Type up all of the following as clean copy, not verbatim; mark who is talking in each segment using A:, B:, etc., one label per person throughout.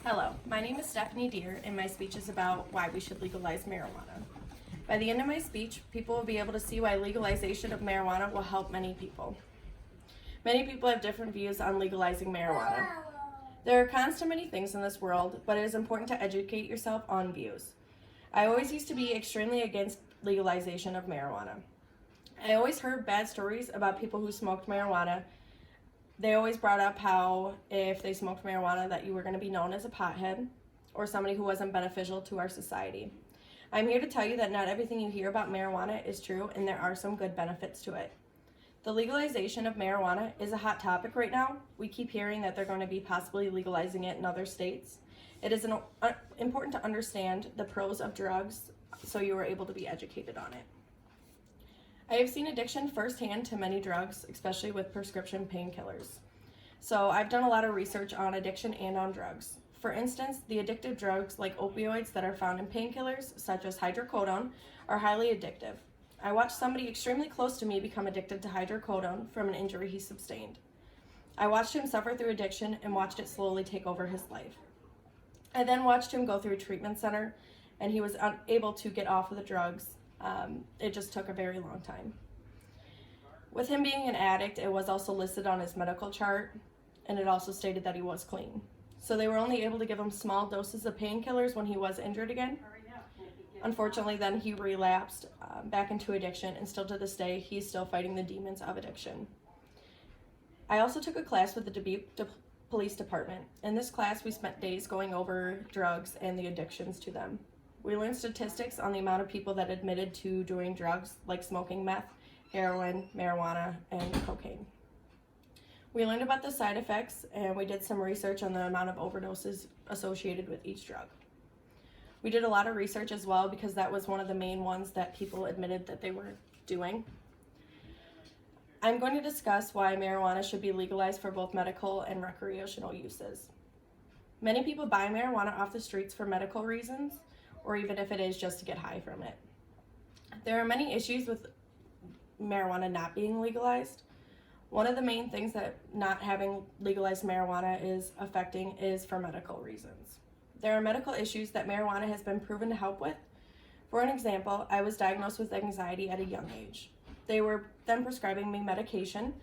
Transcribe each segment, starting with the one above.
A: Hello, my name is Stephanie Deer, and my speech is about why we should legalize marijuana. By the end of my speech, people will be able to see why legalization of marijuana will help many people. Many people have different views on legalizing marijuana. There are constant many things in this world, but it is important to educate yourself on views. I always used to be extremely against legalization of marijuana. I always heard bad stories about people who smoked marijuana. They always brought up how if they smoked marijuana that you were going to be known as a pothead or somebody who wasn't beneficial to our society. I'm here to tell you that not everything you hear about marijuana is true, and there are some good benefits to it. The legalization of marijuana is a hot topic right now. We keep hearing that they're going to be possibly legalizing it in other states. It is important to understand the pros of drugs so you are able to be educated on it. I have seen addiction firsthand to many drugs, especially with prescription painkillers. So I've done a lot of research on addiction and on drugs. For instance, the addictive drugs like opioids that are found in painkillers, such as hydrocodone, are highly addictive. I watched somebody extremely close to me become addicted to hydrocodone from an injury he sustained. I watched him suffer through addiction and watched it slowly take over his life. I then watched him go through a treatment center, and he was unable to get off of the drugs. It just took a very long time. With him being an addict, it was also listed on his medical chart, and it also stated that he was clean. So they were only able to give him small doses of painkillers when he was injured again. Unfortunately, then he relapsed back into addiction, and still to this day, he's still fighting the demons of addiction. I also took a class with the Dubuque Police Department. In this class, we spent days going over drugs and the addictions to them. We learned statistics on the amount of people that admitted to doing drugs like smoking meth, heroin, marijuana, and cocaine. We learned about the side effects, and we did some research on the amount of overdoses associated with each drug. We did a lot of research as well because that was one of the main ones that people admitted that they were doing. I'm going to discuss why marijuana should be legalized for both medical and recreational uses. Many people buy marijuana off the streets for medical reasons, or even if it is just to get high from it. There are many issues with marijuana not being legalized. One of the main things that not having legalized marijuana is affecting is for medical reasons. There are medical issues that marijuana has been proven to help with. For an example, I was diagnosed with anxiety at a young age. They were then prescribing me medication.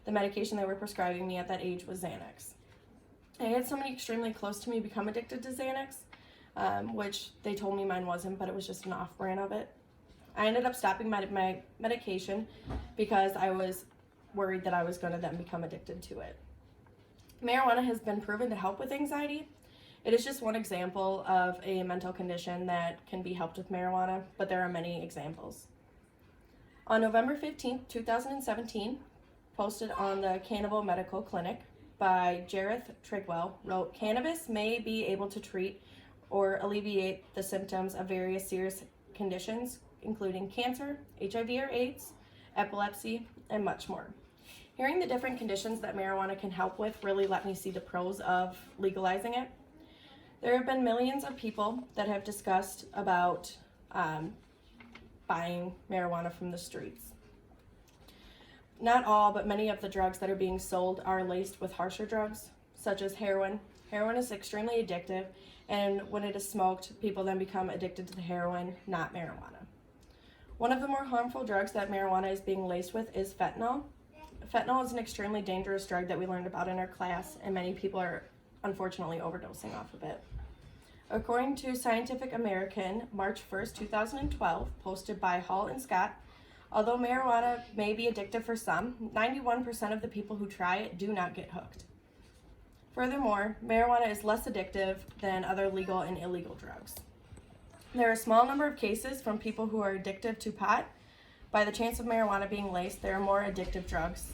A: The medication they were prescribing me at that age was Xanax. I had somebody extremely close to me become addicted to Xanax, which they told me mine wasn't, but it was just an off-brand of it. I ended up stopping my medication because I was worried that I was going to then become addicted to it. Marijuana has been proven to help with anxiety. It is just one example of a mental condition that can be helped with marijuana, but there are many examples. On November 15th, 2017, posted on the Cannibal Medical Clinic by Jareth Trigwell, wrote, "Cannabis may be able to treat or alleviate the symptoms of various serious conditions, including cancer, HIV or AIDS, epilepsy, and much more." Hearing the different conditions that marijuana can help with really let me see the pros of legalizing it. There have been millions of people that have discussed about buying marijuana from the streets. Not all, but many of the drugs that are being sold are laced with harsher drugs, such as heroin. Heroin is extremely addictive, and when it is smoked, people then become addicted to the heroin, not marijuana. One of the more harmful drugs that marijuana is being laced with is fentanyl. Fentanyl is an extremely dangerous drug that we learned about in our class, and many people are unfortunately overdosing off of it. According to Scientific American, March 1st, 2012, posted by Hall and Scott, although marijuana may be addictive for some, 91% of the people who try it do not get hooked. Furthermore, marijuana is less addictive than other legal and illegal drugs. There are a small number of cases from people who are addicted to pot. By the chance of marijuana being laced, there are more addictive drugs.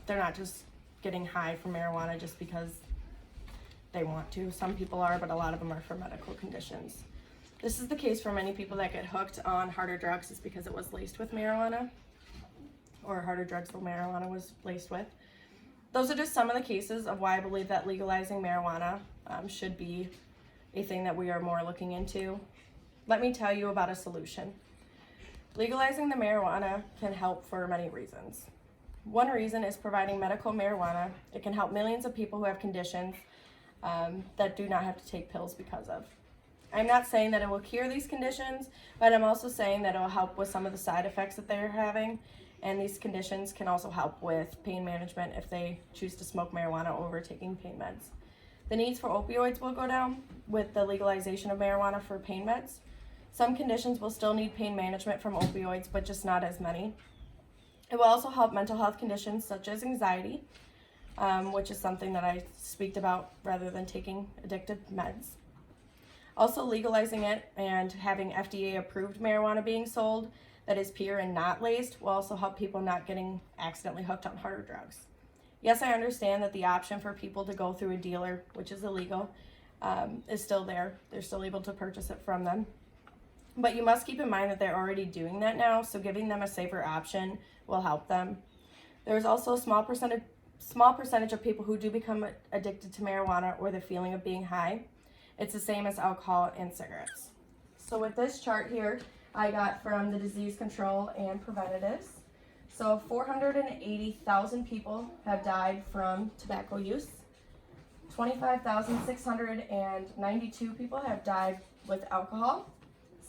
A: They're not just getting high from marijuana just because they want to. Some people are, but a lot of them are for medical conditions. This is the case for many people that get hooked on harder drugs is because it was laced with marijuana, or harder drugs than marijuana was laced with. Those are just some of the cases of why I believe that legalizing marijuana should be a thing that we are more looking into. Let me tell you about a solution. Legalizing the marijuana can help for many reasons. One reason is providing medical marijuana. It can help millions of people who have conditions that do not have to take pills because of. I'm not saying that it will cure these conditions, but I'm also saying that it will help with some of the side effects that they're having. And these conditions can also help with pain management if they choose to smoke marijuana over taking pain meds. The needs for opioids will go down with the legalization of marijuana for pain meds. Some conditions will still need pain management from opioids, but just not as many. It will also help mental health conditions such as anxiety, which is something that I speak about rather than taking addictive meds. Also, legalizing it and having FDA approved marijuana being sold that is pure and not laced will also help people not getting accidentally hooked on harder drugs. Yes, I understand that the option for people to go through a dealer, which is illegal, is still there. They're still able to purchase it from them. But you must keep in mind that they're already doing that now, so giving them a safer option will help them. There's also a small percentage of people who do become addicted to marijuana or the feeling of being high. It's the same as alcohol and cigarettes. So with this chart here, I got from the Disease Control and Preventatives. So 480,000 people have died from tobacco use. 25,692 people have died with alcohol.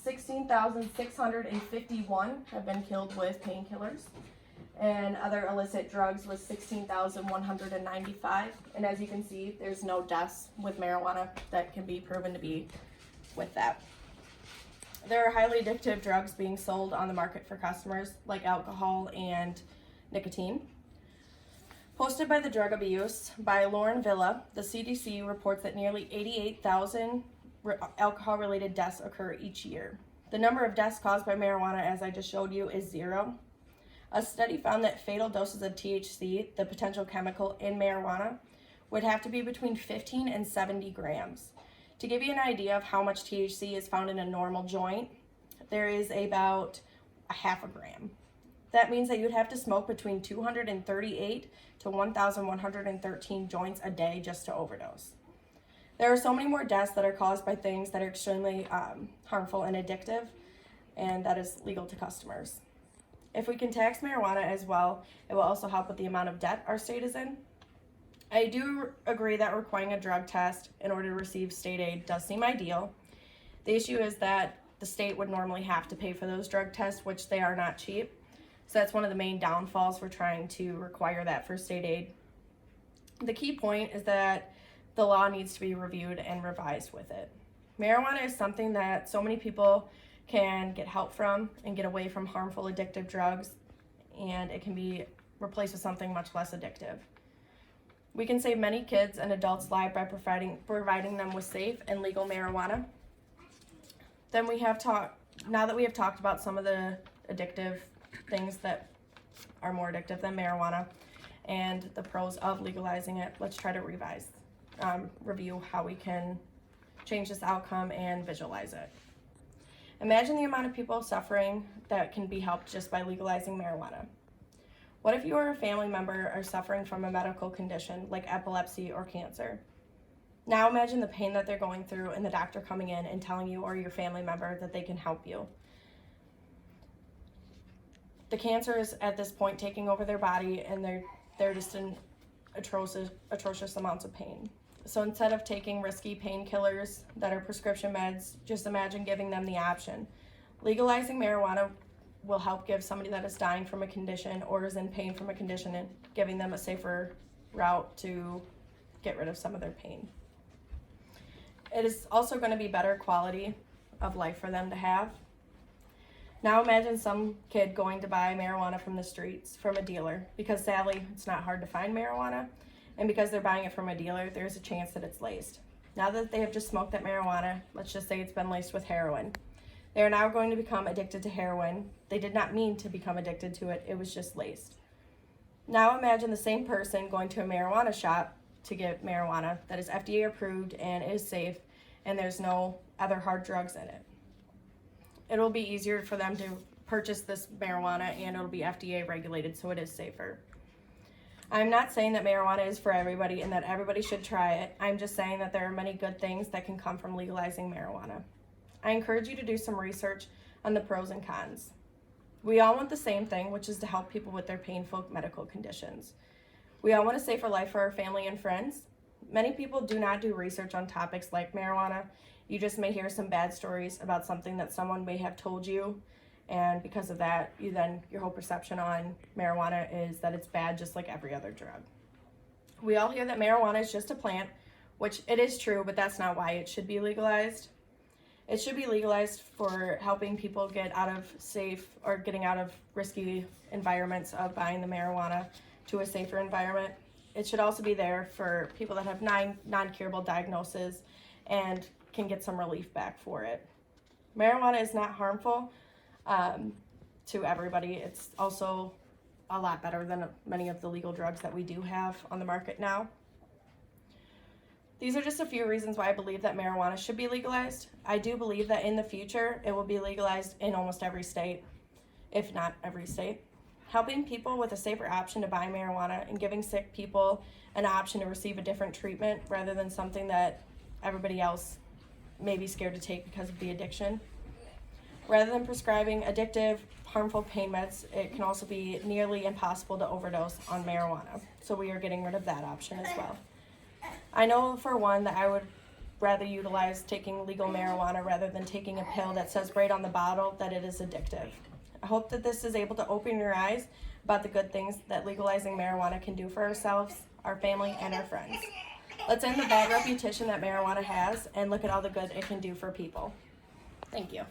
A: 16,651 have been killed with painkillers. And other illicit drugs was 16,195. And as you can see, there's no deaths with marijuana that can be proven to be with that. There are highly addictive drugs being sold on the market for customers, like alcohol and nicotine. Posted by the Drug Abuse by Lauren Villa, the CDC reports that nearly 88,000 alcohol-related deaths occur each year. The number of deaths caused by marijuana, as I just showed you, is 0. A study found that fatal doses of THC, the potential chemical in marijuana, would have to be between 15 and 70 grams. To give you an idea of how much THC is found in a normal joint, there is about a half a gram. That means that you'd have to smoke between 238 to 1,113 joints a day just to overdose. There are so many more deaths that are caused by things that are extremely harmful and addictive, and that is legal to customers. If we can tax marijuana as well, it will also help with the amount of debt our state is in. I do agree that requiring a drug test in order to receive state aid does seem ideal. The issue is that the state would normally have to pay for those drug tests, which they are not cheap. So that's one of the main downfalls for trying to require that for state aid. The key point is that the law needs to be reviewed and revised with it. Marijuana is something that so many people can get help from and get away from harmful addictive drugs, and it can be replaced with something much less addictive. We can save many kids and adults' lives by providing them with safe and legal marijuana. Then now that we have talked about some of the addictive things that are more addictive than marijuana and the pros of legalizing it, let's try to review how we can change this outcome and visualize it. Imagine the amount of people suffering that can be helped just by legalizing marijuana. What if you or a family member are suffering from a medical condition like epilepsy or cancer? Now imagine the pain that they're going through and the doctor coming in and telling you or your family member that they can help you. The cancer is at this point taking over their body, and they're just in atrocious amounts of pain. So instead of taking risky painkillers that are prescription meds, just imagine giving them the option. Legalizing marijuana will help give somebody that is dying from a condition or is in pain from a condition and giving them a safer route to get rid of some of their pain. It is also going to be better quality of life for them to have. Now imagine some kid going to buy marijuana from the streets from a dealer, because sadly it's not hard to find marijuana, and because they're buying it from a dealer, there's a chance that it's laced. Now that they have just smoked that marijuana, let's just say it's been laced with heroin. They are now going to become addicted to heroin. They did not mean to become addicted to it, it was just laced. Now imagine the same person going to a marijuana shop to get marijuana that is FDA approved and is safe, and there's no other hard drugs in it. It'll be easier for them to purchase this marijuana, and it'll be FDA regulated, so it is safer. I'm not saying that marijuana is for everybody and that everybody should try it. I'm just saying that there are many good things that can come from legalizing marijuana. I encourage you to do some research on the pros and cons. We all want the same thing, which is to help people with their painful medical conditions. We all want a safer life for our family and friends. Many people do not do research on topics like marijuana. You just may hear some bad stories about something that someone may have told you, and because of that, your whole perception on marijuana is that it's bad just like every other drug. We all hear that marijuana is just a plant, which it is true, but that's not why it should be legalized. It should be legalized for helping people get out of getting out of risky environments of buying the marijuana to a safer environment. It should also be there for people that have non-curable diagnoses and can get some relief back for it. Marijuana is not harmful to everybody. It's also a lot better than many of the legal drugs that we do have on the market now. These are just a few reasons why I believe that marijuana should be legalized. I do believe that in the future it will be legalized in almost every state, if not every state. Helping people with a safer option to buy marijuana and giving sick people an option to receive a different treatment rather than something that everybody else may be scared to take because of the addiction. Rather than prescribing addictive, harmful pain meds, it can also be nearly impossible to overdose on marijuana. So we are getting rid of that option as well. I know for one that I would rather utilize taking legal marijuana rather than taking a pill that says right on the bottle that it is addictive. I hope that this is able to open your eyes about the good things that legalizing marijuana can do for ourselves, our family, and our friends. Let's end the bad reputation that marijuana has and look at all the good it can do for people. Thank you.